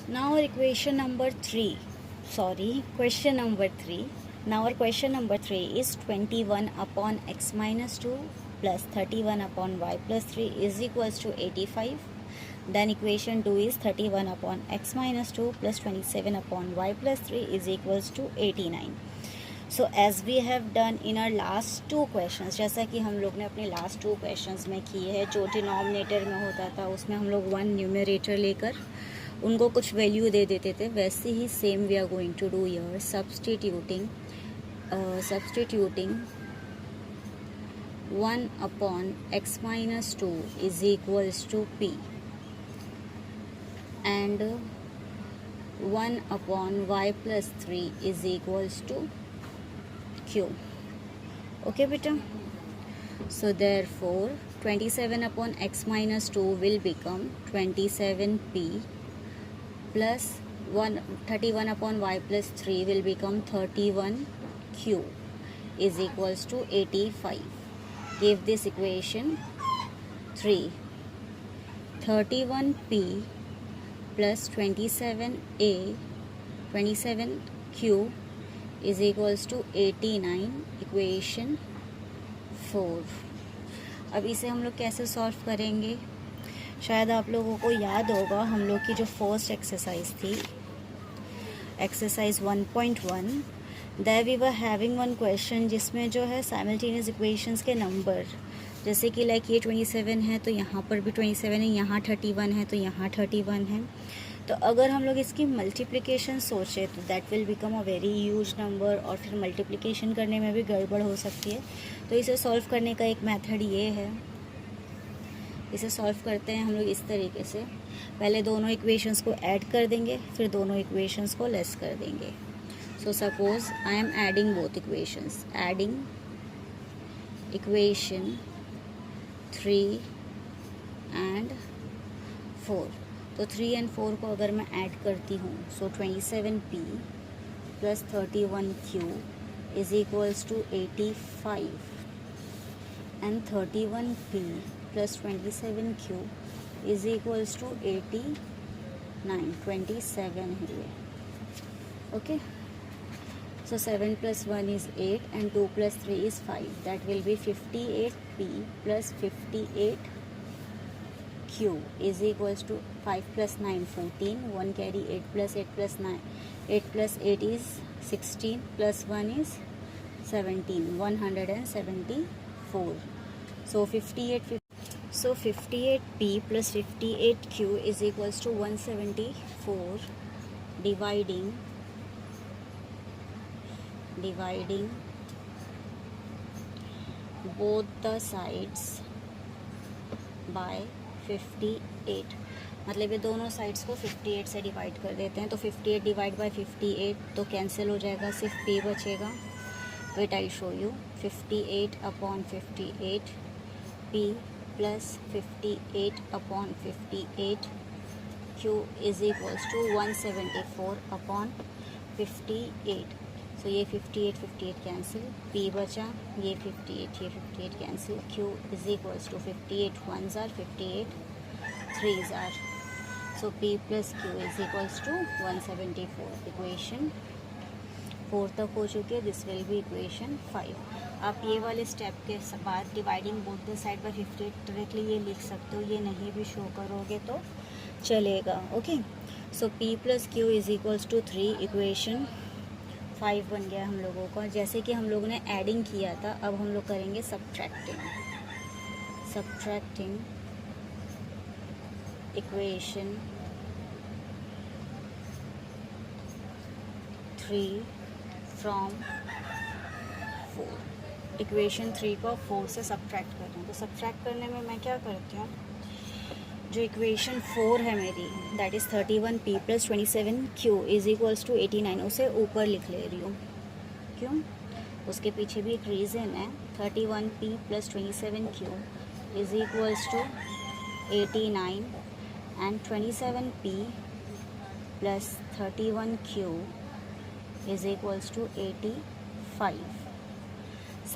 Now our equation number 3, question number 3. Now our question number 3 is 21 upon x minus 2 plus 31 upon y plus 3 is equals to 85. Then equation 2 is 31 upon x minus 2 plus 27 upon y plus 3 is equals to 89. So as we have done in our last two questions, जैसा कि हम लोग ने अपने last two questions में किए है, जो डिनोमिनेटर में होता था उसमें हम लोग 1 न्यूमरेटर लेकर उनको कुछ वैल्यू दे देते थे, वैसे ही same we are going to do here, substituting 1 upon x minus 2 is equals to p and 1 upon y plus 3 is equals to q. Okay beta, so therefore 27 upon x minus 2 will become 27p plus 31 upon y plus 3 will become 31q is equals to 85. Give this equation 3. 31p plus 27q is equals to 89, equation 4. अब इसे हम लोग कैसे solve करेंगे? शायद आप लोगों को याद होगा हम लोग की जो फर्स्ट एक्सरसाइज थी, एक्सरसाइज 1.1, there we were having one question जिसमें जो है साइमल्टेनियस इक्वेशंस के नंबर, जैसे कि लाइक ये 27 है तो यहाँ पर भी 27 है, यहाँ 31 है तो यहाँ 31 है. तो अगर हम लोग इसकी मल्टीप्लिकेशन सोचें तो that will become a very huge number, और फिर मल्टीप्लिकेशन करने में भी गड़बड़ हो सकती है. तो इसे सॉल्व करने का एक मेथड ये है. इसे सॉल्व करते हैं हम लोग इस तरीके से, पहले दोनों इक्वेशंस को ऐड कर देंगे, फिर दोनों इक्वेशंस को लेस कर देंगे. So suppose I am adding both equations, adding equation 3 and 4. तो 3 एंड 4 को अगर मैं ऐड करती हूँ, so 27p plus 31q is equals to 85 and 31p plus 27q is equals to 89, 27 है ये. Okay, so 7 plus 1 is 8 and 2 plus 3 is 5. That will be 58p plus 58q is equals to 5 plus 9 14, 1 carry 8 plus 8 plus 9, 8 plus 8 is 16 plus 1 is 17, 174. So 58p plus 58q is equals to 174, dividing both the sides by 58. मतलब ये दोनों sides को 58 से divide कर देते हैं. तो 58 divide by 58 तो कैंसिल हो जाएगा, सिर्फ p बचेगा. Wait I show you. 58 upon 58 p plus 58 upon 58 q is equals to 174 upon 58. So ये 58 कैंसिल, p बचा, ये 58 cancel, q is equals to 58 1s are 58 3s are. So p plus q is equals to 174. Equation 4 तक हो चुकी है. This will be equation 5. आप ये वाले स्टेप के बाद dividing both the side by 58 directly ये लिख सकते हो, ये नहीं भी शो करोगे तो चलेगा. Okay, so p plus q is equals to 3, equation 5 बन गया हम लोगों का. जैसे कि हम लोगों ने एडिंग किया था, अब हम लोग करेंगे सब्ट्रैक्टिंग इक्वेशन 3 फ्रॉम 4. इक्वेशन 3 को 4 से सब्ट्रैक्ट कर रहे हैं. तो सब्ट्रैक्ट करने में मैं क्या करती हूँ, जो इक्वेशन 4 है मेरी, that is 31p plus 27q is equals to 89, उसे ऊपर लिख ले रही हूँ. क्यों? उसके पीछे भी एक रीज़न है. 31p plus 27q is equals to 89 and 27p plus 31q is equals to 85.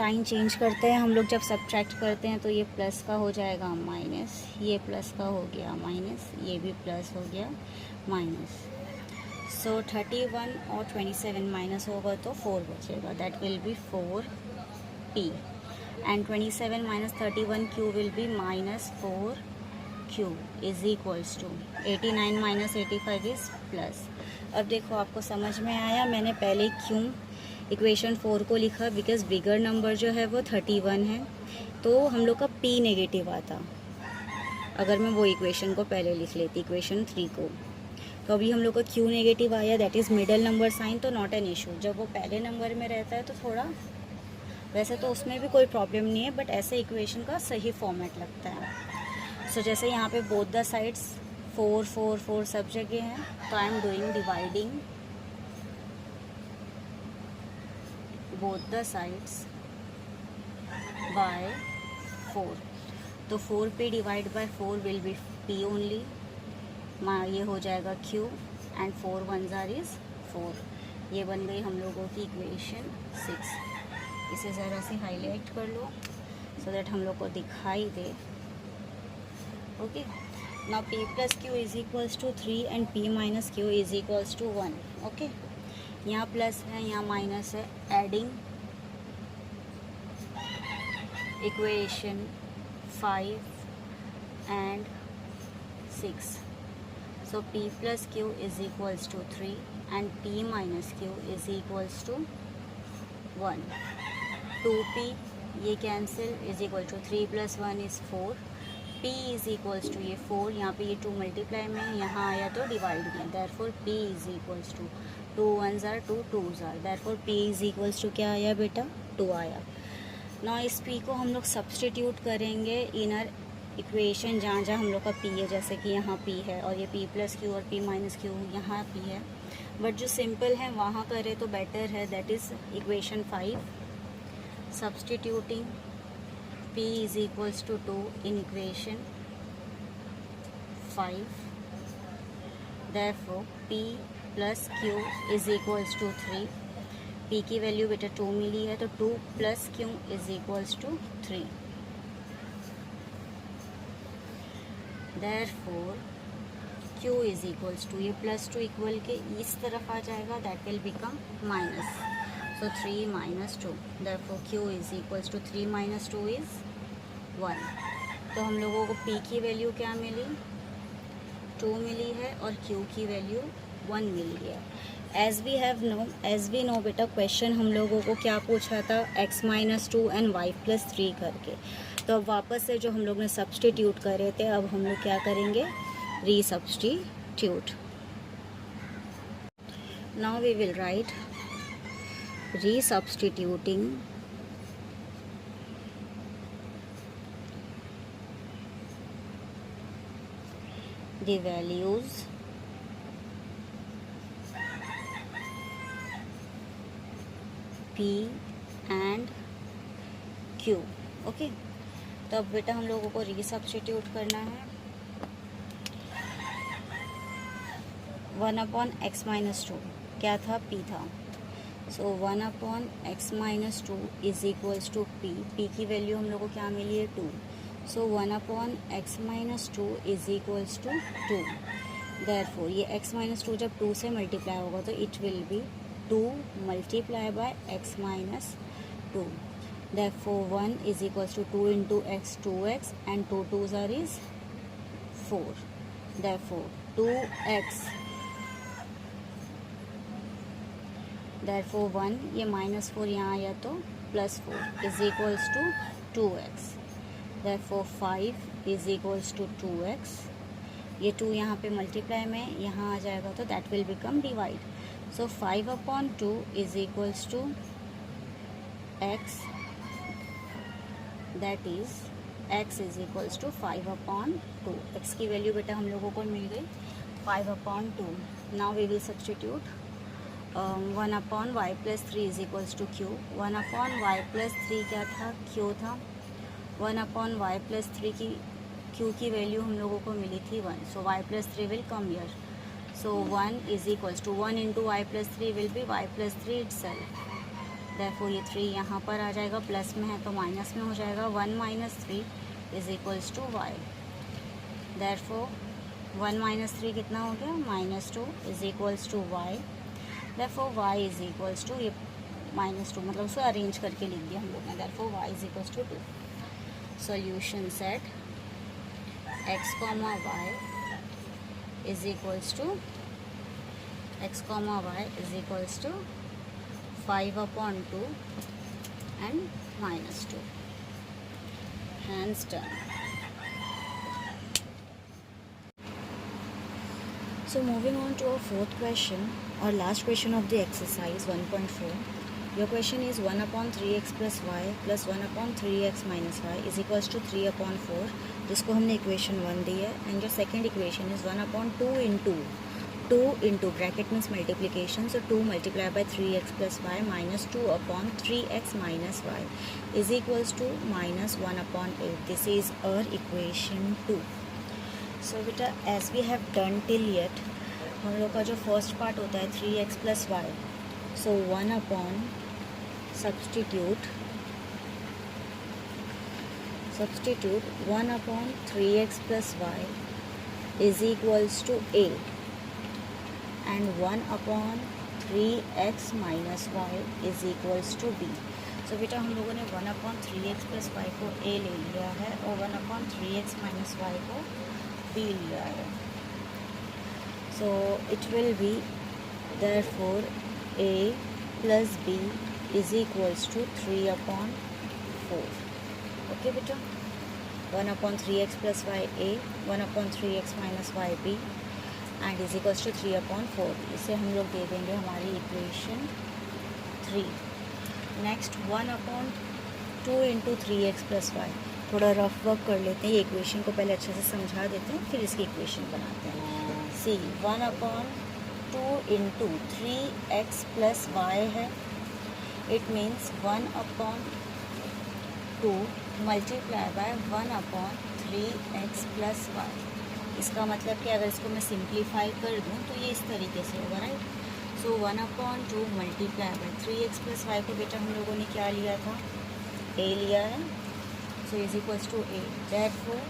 Sign change करते हैं हम लोग। जब सब्ट्रैक्ट करते हैं तो ये प्लस का हो जाएगा माइनस, ये प्लस का हो गया माइनस, ये भी प्लस हो गया माइनस। सो 31 और 27 माइनस होगा तो 4 बचेगा, that will be 4p and 27 minus 31q will be minus 4q is equals to 89 minus 85 is plus. अब देखो आपको समझ में आया, मैंने पहले क्यों इक्वेशन 4 को लिखा, बिकॉज बिगर नंबर जो है वो 31 है, तो हम लोग का p नेगेटिव आता अगर मैं वो इक्वेशन को पहले लिख लेती, इक्वेशन 3 को। तो अभी हम लोग का q नेगेटिव आया, that is middle number sign, तो नॉट एन इशू। जब वो पहले नंबर में रहता है तो थोड़ा, वैसे तो उसमें भी कोई प्रॉब्लम नहीं है, बट ऐसे इक्वेशन का सही फॉर्मेट लगता है। सो जैसे यहाँ पे बोथ द साइड्स 4 4 4 सब जगह हैं, तो आई am doing dividing both the sides bye 4। तो 4p divide by 4 will be p only, ये हो जाएगा q and 4 1s are is 4। ये बन गई हम लोगों की इक्वेशन 6। इसे ज़रा सी हाईलाइट कर लो सो दैट हम लोग को दिखाई दे। Okay, now p plus q is equals to 3 and p minus q is equals to 1। Okay, यहाँ प्लस है यहाँ माइनस है, adding equation 5 and 6। So p plus q is equals to 3 and p minus q is equals to 1. 2p ये cancel is equal to 3 plus 1 is 4। p is equals to ये 4, यहाँ पे ये 2 multiply में, यहाँ आया तो डिवाइड में, therefore p is equals to 2 1s are 2 2s are, therefore p is equals to क्या आया बेटा 2 आया। ना इस p को हम लोग सब्सटीट्यूट करेंगे इनर इक्वेशन जहाँ जहाँ हम लोग का p है, जैसे कि यहाँ p है और ये p प्लस q और p माइनस q यहाँ p है, बट जो सिंपल है वहाँ करें तो बेटर है, that is equation 5। Substituting p is equals to 2 in equation 5, therefore p plus q is equals to 3। p की वैल्यू बेटा 2 मिली है, तो 2 plus q is equals to 3। Therefore q is equals to, ये प्लस 2 इक्वल के इस तरफ आ जाएगा, that will become minus, so 3 minus 2, therefore q is equals to 3 minus 2 is 1। तो हम लोगों को p की वैल्यू क्या मिली 2 मिली है और q की वैल्यू 1 मिली है। एज वी नो बेटा, क्वेश्चन हम लोगों को क्या पूछा था, x minus 2 and y plus 3 करके। तो अब वापस से जो हम लोग ने सब्सटीट्यूट करे थे, अब हम लोग क्या करेंगे, resubstitute. Now we will write resubstituting the values p and q। Okay, तो अब बेटा हम लोगों को रीसब्स्टिट्यूट करना है। 1/x माइनस 2 क्या था, p था, so 1/x minus 2 is equals to p। p की वैल्यू हम लोग को क्या मिली है 2, so 1/x minus 2 is equals to 2। Therefore ये x माइनस 2 जब 2 से मल्टीप्लाई होगा तो it will be 2 multiply by x minus 2। Therefore 1 is equals to 2 into x 2x and 2 2s are is 4. Therefore 2x, therefore 1 ये minus 4 यहाँ आया तो plus 4 is equals to 2x। Therefore 5 is equals to 2x। ये 2 यहाँ पे multiply में यहाँ आ जाएगा तो that will become divide। So 5/2 is equals to x, that is x is equals to 5/2। x की वैल्यू बेटा हम लोगों को मिल गई 5/2। Now we will substitute 1/y plus 3 is equals to q। 1/y plus 3 क्या था, q था। 1/y प्लस 3 की q की वैल्यू हम लोगों को मिली थी 1, so y plus 3 will come here, so 1 is equals to 1 into y plus 3 will be y plus 3 itself. Therefore ये 3 यहाँ पर आ जाएगा, प्लस में है तो माइनस में हो जाएगा। 1 minus 3 is equals to y. Therefore 1 minus 3 कितना हो गया, -2 is equals to y. Therefore y is equals to, ये -2 मतलब उसको अरेंज करके लिख दिया हम लोग ने। Therefore y is equals to 2। Solution set x, y is equals to 5/2 and -2. Hands done. So moving on to our fourth question or last question of the exercise 1.4. Your question is 1/3x plus y plus 1/3x minus y is equals to 3/4, जिसको हमने equation 1 दी है। And your second equation is 1/2 into 2 into bracket means multiplication, so 2 multiply by 3x plus y minus 2/3x minus Y is equals to -1/8. This is our equation 2. So बेटा as we have done till yet, हम लोग का जो first part होता है 3x plus y, so 1 substitute 1/3x plus y is equals to a and 1/3x minus y is equals to b. So बेटा हम लोगों ने 1/3x plus y को a ले लिया है और 1/3x minus y को b लिया है. So it will be therefore a plus b is equals to 3/4. Okay बेटा, 1/3x plus y a, 1/3x minus y b and is equals to 3/4. इसे हम लोग दे देंगे हमारी equation 3. Next 1/2 into 3x plus y. थोड़ा रफ वर्क कर लेते हैं, ये इक्वेशन को पहले अच्छे से समझा देते हैं, फिर इसकी इक्वेशन बनाते हैं. See 1/2 into 3x plus y है. It means 1/2 multiply by 1/3x plus y. इसका मतलब कि अगर इसको मैं सिंप्लीफाई कर दूँ तो ये इस तरीके से होगा, right. So 1/2 multiply by 3x plus y को बेटा हम लोगों ने क्या लिया था, a लिया है. So is equals to a. Therefore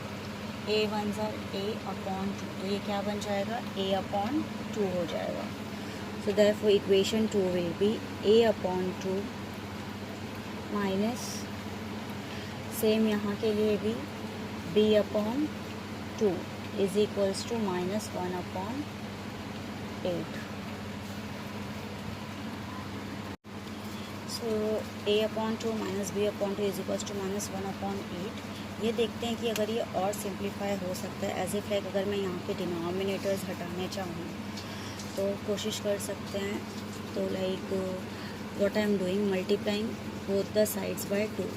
a one ज़ार a/2, तो ये क्या बन जाएगा, a/2 हो जाएगा. So therefore equation 2 will be a/2 minus, same यहाँ के लिए भी b/2 is equals to -1/8. So a/2 minus b/2 is equals to -1/8. ये देखते हैं कि अगर ये और सिंप्लीफाई हो सकता है. एज इफ लाइक अगर मैं यहाँ पे डिनोमिनेटर्स हटाने चाहूँ तो कोशिश कर सकते हैं. तो like what I am doing, multiplying both the sides by 2.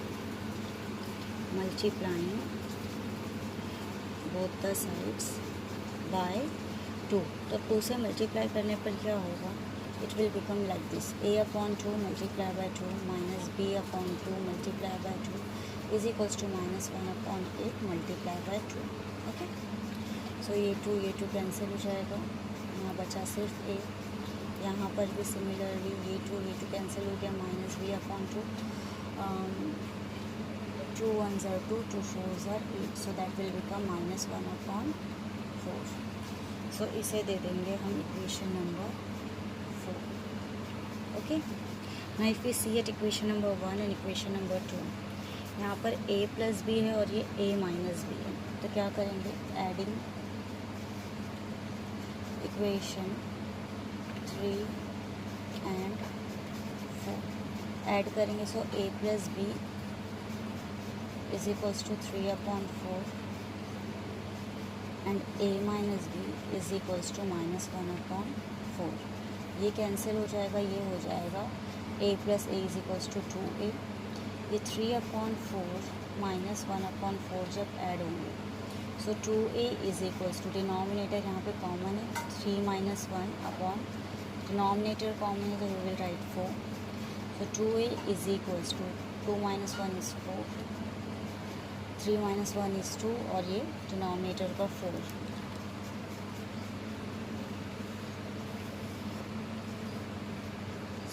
Multiplying both the sides by 2. तो 2 से मल्टीप्लाई करने पर क्या होगा, it will become like this, a/2 multiply by 2 minus b/2 multiply by 2 is equals to -1/8 multiply by 2. Okay. So ये 2 cancel हो जाएगा, यहाँ बचा सिर्फ a. यहाँ पर भी सिमिलरली ये 2 कैंसिल हो गया, minus b/2. 2 1s are 2, 2 4s are 8, so that will become -1/4. So इसे दे देंगे हम equation number 4. Okay. Now if we see at equation number 1 and equation number 2, यहाँ पर a प्लस b है और ये a माइनस b है. तो क्या करेंगे, एडिंग इक्वेशन 3 एंड 4 ऐड करेंगे. सो a plus b is equals to 3/4 and a minus b is equals to -1/4. ये कैंसिल हो जाएगा, ये हो जाएगा a plus a is equals to 2a. ये 3/4 माइनस 1/4 जब ऐड होंगे, सो 2a is equals to, denominator यहाँ पे कॉमन है, 3 माइनस 1 अपॉन डिनोमिनेटर कॉमन है तो we will write 4. So 2a is equals to 2 minus 1 is 4, 3 minus 1 is 2 और ये डिनोमिनेटर का 4.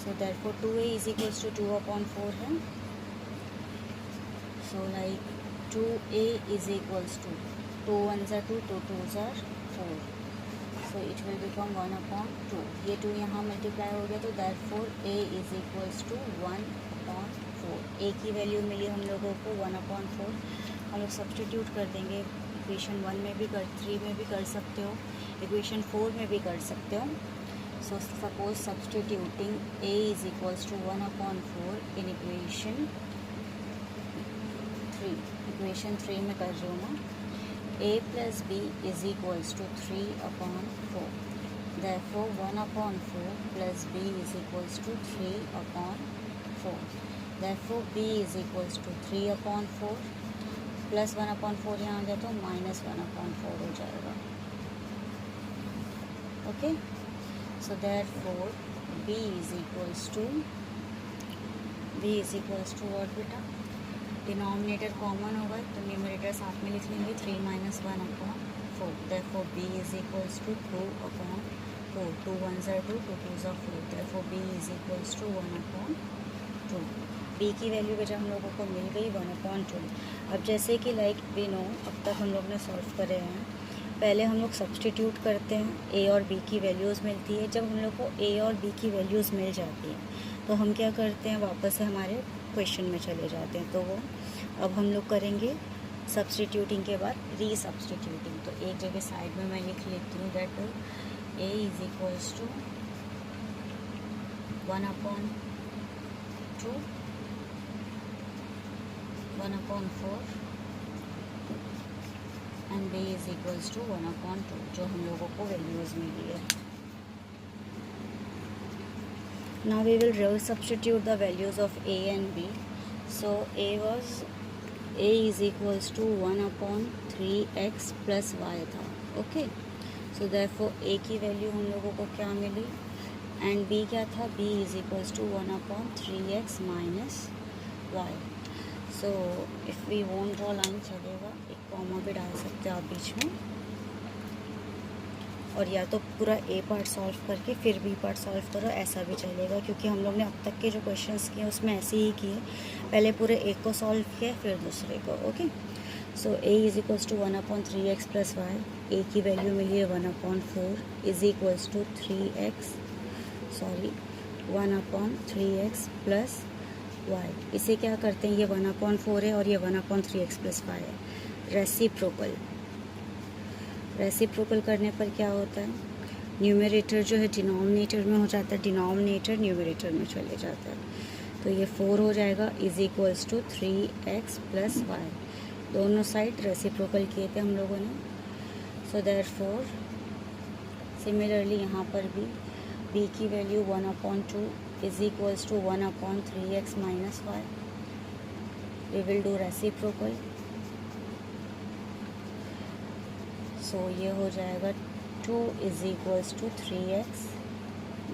So therefore 2a is equals to 2/4 है. So like 2a is equals to 2 1s are 2, 2 2s are 4. So it will become 1/2. ये 2 यहाँ multiply हो गया, तो therefore a is equals to 1/4. a की वैल्यू मिली हम लोगों को 1/4. हम लोग सब्सटीट्यूट कर देंगे. इक्वेशन 1 में भी 3 में भी कर सकते हो, इक्वेशन 4 में भी कर सकते हो. So suppose substituting a is equals to 1/4 in equation 3. Equation 3 में कर रही हूँ मैं. a plus b is equals to 3/4. Therefore 1/4 plus b is equals to 3/4. Therefore b is equals to 3/4 plus 1/4 यहाँ आ गया तो माइनस 1/4 हो जाएगा. Okay. So therefore b is equals to what बेटा, डिनोमिनेटर कॉमन होगा तो न्यूमरेटर साथ में लिख लेंगे 3 - 1/4. therefore b is equals to 2/4. 2 1s are 2, 2 2s are 4. therefore b is equals to 1/2. b की वैल्यू बेटा हम लोगों को मिल गई 1/2. अब जैसे कि लाइक वी नो, अब तक हम लोग ने सॉल्व करे हैं. पहले हम लोग सब्सटीट्यूट करते हैं, a और b की वैल्यूज़ मिलती है. जब हम लोग को a और b की वैल्यूज़ मिल जाती हैं तो हम क्या करते हैं, वापस से हमारे क्वेश्चन में चले जाते हैं. तो वो अब हम लोग करेंगे सब्सटीट्यूटिंग के बाद रीसब्सटीट्यूटिंग. तो एक जगह साइड में मैं लिख लेती हूँ that a is equals to 1/2 1/4 and b is equals to 1/2, जो हम लोगों को वैल्यूज़ मिली है. Now we will resubstitute the values of a and b. So a is equals to 1/3x plus y था. ओके. सो therefore a की वैल्यू हम लोगों को क्या मिली एंड b क्या था, b is equals to 1/3x minus y. So if we want draw line चलेगा, एक कॉमा भी डाल सकते हैं आप बीच में, और या तो पूरा ए पार्ट सॉल्व करके फिर बी पार्ट सॉल्व करो, ऐसा भी चलेगा. क्योंकि हम लोग ने अब तक के जो क्वेश्चंस किए उसमें ऐसे ही किए, पहले पूरे एक को सॉल्व किया फिर दूसरे को. Okay. So a is equals to 1/3x plus y. A की वैल्यू मिली है 1/4 is equals to 1/3x plus y. इसे क्या करते हैं, ये 1/4 है और ये 1/3x प्लस वाई है. रेसिप्रोकल करने पर क्या होता है, न्यूमरेटर जो है डिनोमिनेटर में हो जाता है, डिनोमिनेटर न्यूमरेटर में चले जाता है. तो ये 4 हो जाएगा is equals to 3x plus Y. दोनों साइड रेसिप्रोकल किए थे हम लोगों ने. सो देयरफॉर सिमिलरली यहाँ पर भी b की value 1/2 is equals to 1/3x minus y. We will do reciprocal. So ये हो जाएगा 2 is equals to 3x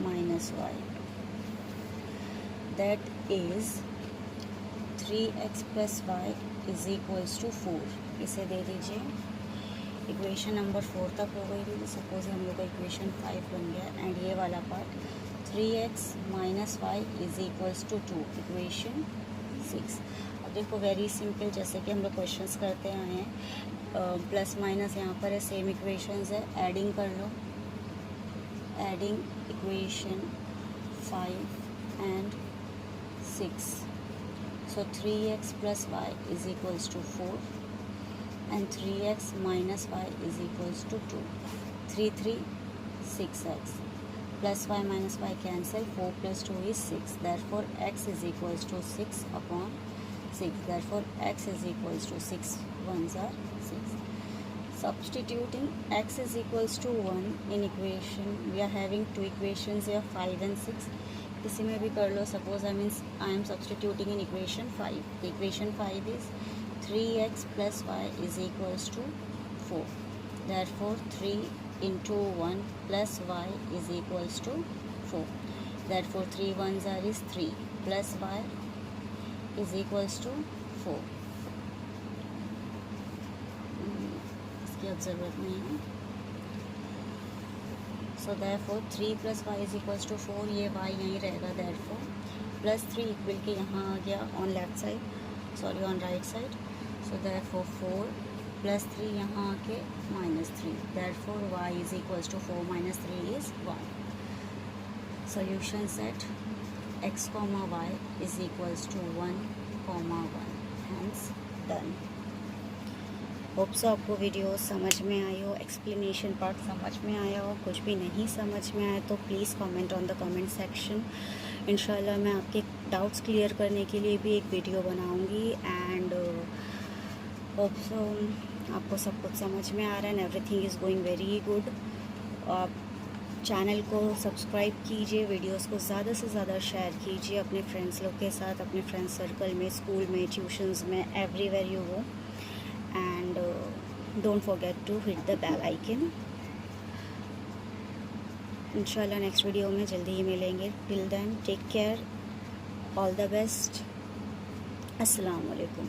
minus y. That is 3x plus y is equals to 4. इसे दे दीजिए. इक्वेशन नंबर 4 तक हो गई थी. सपोज हम लोग का इक्वेशन 5 बन गया एंड ये वाला part 3x minus Y is equals to 2. Equation 6. अब देखो वेरी सिंपल, जैसे कि हम लोग क्वेश्चंस करते आए हैं, प्लस माइनस यहाँ पर है, सेम इक्वेशंस है, एडिंग कर लो. Adding equation 5 and 6. So 3x plus y is equals to 4 and 3x minus Y is equals to 2. 3 3 6x plus y minus y cancel. 4 plus 2 is 6. Therefore x is equals to 6/6. Therefore x is equals to 6 1s are 6. Substituting x is equals to 1 in equation, we are having two equations here 5 and 6. किसी में भी कर लो. Suppose I am substituting in equation 5. The equation 5 is 3x plus y is equals to 4. Therefore 3 into 1 plus y is equals to 4. Therefore 3 1s are is 3 plus y is equals to 4. इसकी अब ज़रूरत नहीं है. So therefore 3 + y = 4, ये y यहीं रहेगा, therefore +3 equal के यहाँ आ गया on left side, sorry on right side. So therefore 4 + 3 यहाँ आके -3, therefore y = 4 - 3 is 1। Solution set x, y = 1, 1, hence done. Hope so आपको वीडियो समझ में आई हो, एक्सप्लेनेशन पार्ट समझ में आया हो। कुछ भी नहीं समझ में आया तो please comment on the comment section. इंशाल्लाह मैं आपके डाउट्स क्लियर करने के लिए भी एक वीडियो बनाऊंगी। एंड होप सो आपको सब कुछ समझ में आ रहा है and everything is going very good. आप चैनल को सब्सक्राइब कीजिए, वीडियोस को ज़्यादा से ज़्यादा शेयर कीजिए अपने फ्रेंड्स लोग के साथ, अपने फ्रेंड्स सर्कल में, स्कूल में, ट्यूशन्स में, everywhere you go. And don't forget to hit the bell icon. इंशाल्लाह नेक्स्ट वीडियो में जल्दी ही मिलेंगे। Till then take care, all the best, अस्सलाम वालेकुम।